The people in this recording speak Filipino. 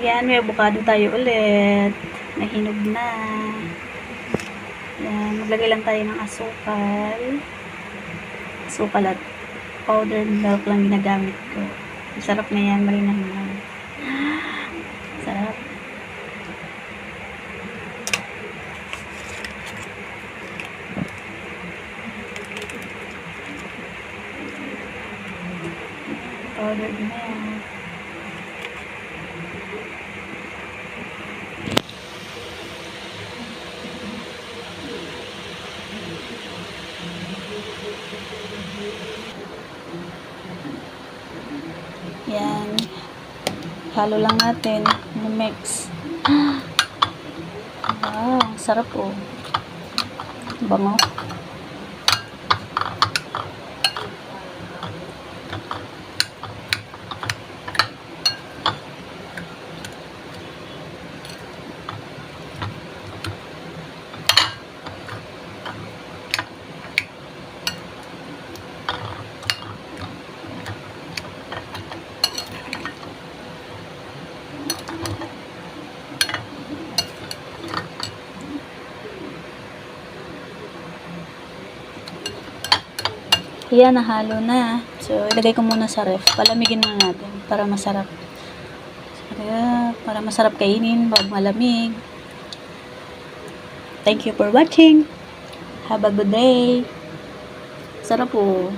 Yan, may avocado tayo ulit. Nahinog na. Yan, maglagay lang tayo ng asukal. Asukal at powdered milk lang ginagamit ko. Sarap na yan, marinang. Sarap. Powdered milk. Yan. Halo lang natin. Mix. Wow, sarap po. Bango. Yan, nahalo na. So, ilagay ko muna sa ref. Palamigin na natin para masarap. Para masarap kainin, wag malamig. Thank you for watching. Have a good day. Sarap po.